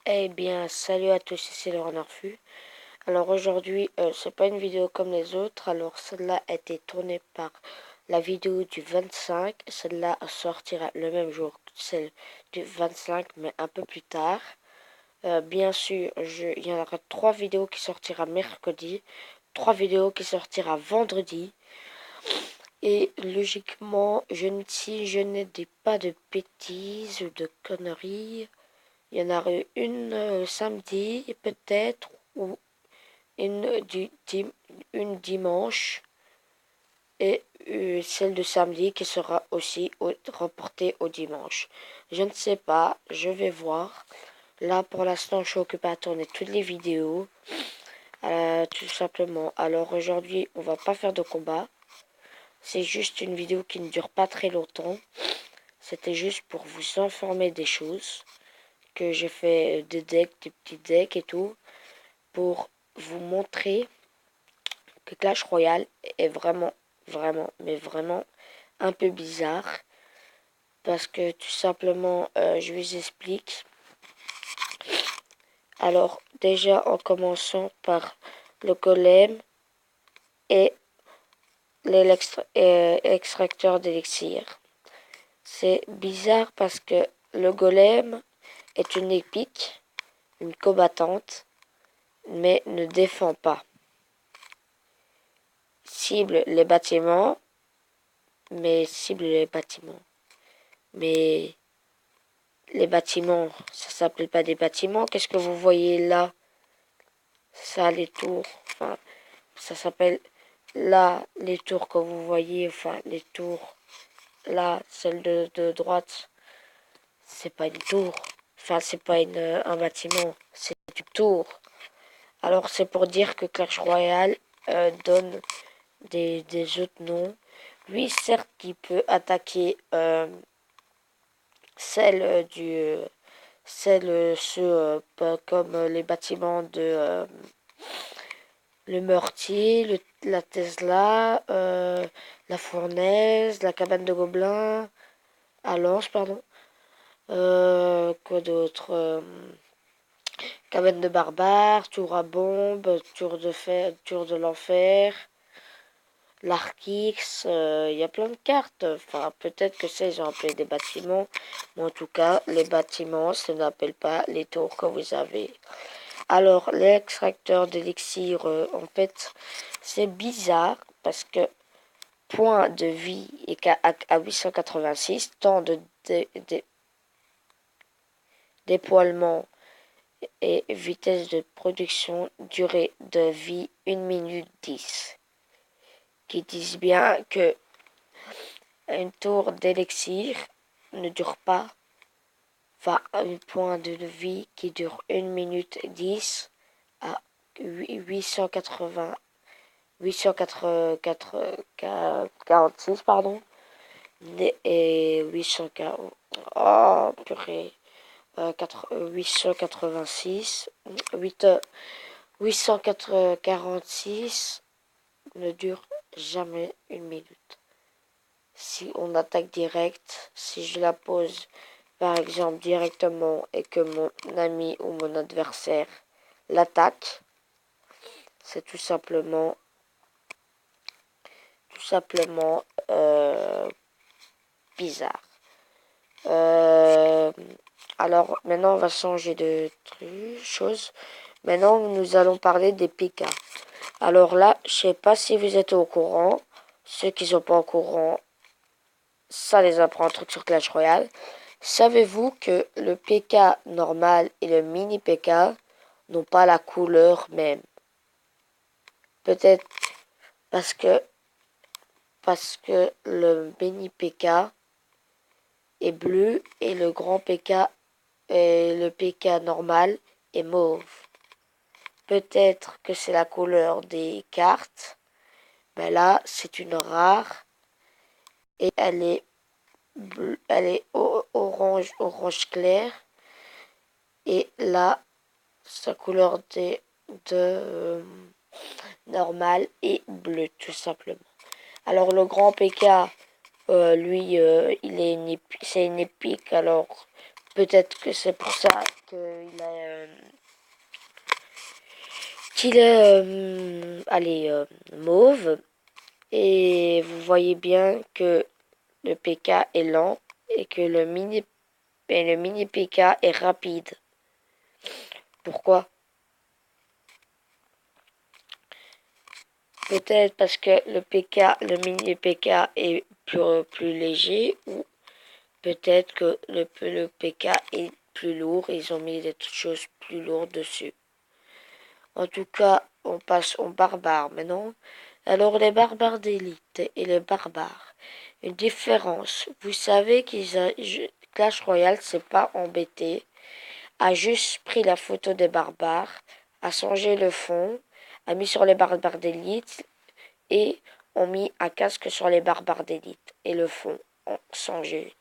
Eh bien, salut à tous, ici le Renard Fu. Alors aujourd'hui, c'est pas une vidéo comme les autres. Alors celle-là a été tournée par la vidéo du 25. Celle-là sortira le même jour que celle du 25, mais un peu plus tard. Bien sûr, il y en aura 3 vidéos qui sortira mercredi, 3 vidéos qui sortira vendredi. Et logiquement, si je ne dis pas de bêtises ou de conneries, il y en aura une samedi, peut-être, ou une dimanche, et celle de samedi qui sera aussi reportée au dimanche. Je ne sais pas, je vais voir. Là, pour l'instant, je suis occupé à tourner toutes les vidéos, tout simplement. Alors aujourd'hui, on va pas faire de combat. C'est juste une vidéo qui ne dure pas très longtemps. C'était juste pour vous informer des choses. Que j'ai fait des decks, des petits decks et tout, pour vous montrer que Clash Royale est mais vraiment un peu bizarre. Parce que tout simplement, je vous explique. Alors, déjà en commençant par le golem et l'extracteur d'élixir. C'est bizarre parce que le golem est une épique, une combattante, mais ne défend pas. Cible les bâtiments, mais les bâtiments, ça s'appelle pas des bâtiments. Qu'est-ce que vous voyez là? Ça, les tours. Enfin, ça s'appelle là, les tours que vous voyez. Enfin, les tours. Là, celle de droite, c'est pas une tour. Enfin, c'est pas un bâtiment, c'est une tour. Alors, c'est pour dire que Clash Royale donne des autres noms. Lui, certes, il peut attaquer celle ceux comme les bâtiments de le Meurtrier, la Tesla, la Fournaise, la cabane de Gobelins, à Lens, pardon. Quoi d'autre cabane de Barbares, tour à bombe, tour de l'enfer, l'Arkix, il y a plein de cartes. Enfin, peut-être que ça, ils ont appelé des bâtiments. Mais en tout cas, les bâtiments, ça n'appelle pas les tours que vous avez. Alors, l'extracteur d'élixir, en fait, c'est bizarre parce que point de vie est à 886, temps de déploiement et vitesse de production, durée de vie 1 minute 10. Qui disent bien que une tour d'élixir ne dure pas, enfin un point de vie qui dure 1 minute 10 à 846 pardon, et 840, oh purée, 886, 846 ne dure jamais 1 minute. Si on attaque direct, si je la pose par exemple directement et que mon ami ou mon adversaire l'attaque, c'est tout simplement bizarre. Alors maintenant on va changer de chose. Maintenant nous allons parler des PK. Alors là, je sais pas si vous êtes au courant. Ceux qui sont pas au courant, ça les apprend un truc sur Clash Royale. Savez-vous que le PK normal et le mini PK n'ont pas la couleur même? Peut-être parce que le mini PK est bleu et le grand PK et le PK normal est mauve. Peut-être que c'est la couleur des cartes, mais là c'est une rare et elle est orange clair, et là sa couleur de normal est bleu tout simplement. Alors le grand PK, lui, c'est une épique, alors peut-être que c'est pour ça qu'il a qu'il est, allez, mauve. Et vous voyez bien que le PK est lent et que le mini PK est rapide. Pourquoi? Peut-être parce que le mini PK est plus léger ou peut-être que le PK est plus lourd. Ils ont mis des choses plus lourdes dessus. En tout cas, on passe aux barbares maintenant. Alors les barbares d'élite et les barbares. Une différence. Vous savez Clash Royale s'est pas embêté, a juste pris la photo des barbares, a changé le fond, a mis sur les barbares d'élite et ont mis un casque sur les barbares d'élite et le fond ont changé.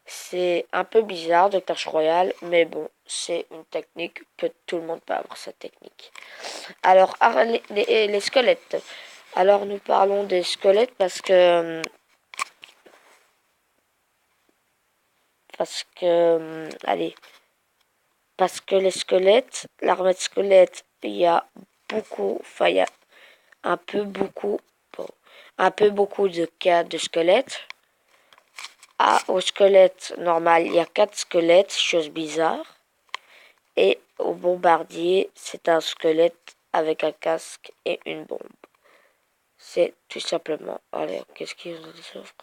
C'est un peu bizarre de Clash Royale, mais bon, c'est une technique, tout le monde peut avoir cette technique. Alors, les squelettes. Alors, nous parlons des squelettes allez, parce que les squelettes, l'armée de squelettes, il y a beaucoup, enfin, il y a un peu beaucoup, bon, un peu beaucoup de cas de squelettes. Au squelette normal, il y a 4 squelettes, chose bizarre. Et au bombardier, c'est un squelette avec un casque et une bombe. C'est tout simplement. Allez, qu'est-ce qu'ils ont offre?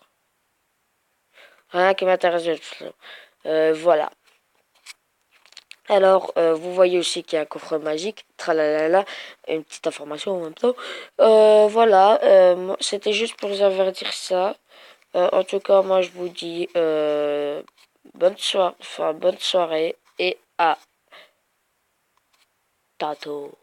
Rien qui m'intéresse de tout. Voilà. Alors, vous voyez aussi qu'il y a un coffre magique, tralalala, une petite information en même temps. Voilà, c'était juste pour vous avertir ça. En tout cas, moi je vous dis bonne soirée et à tantôt.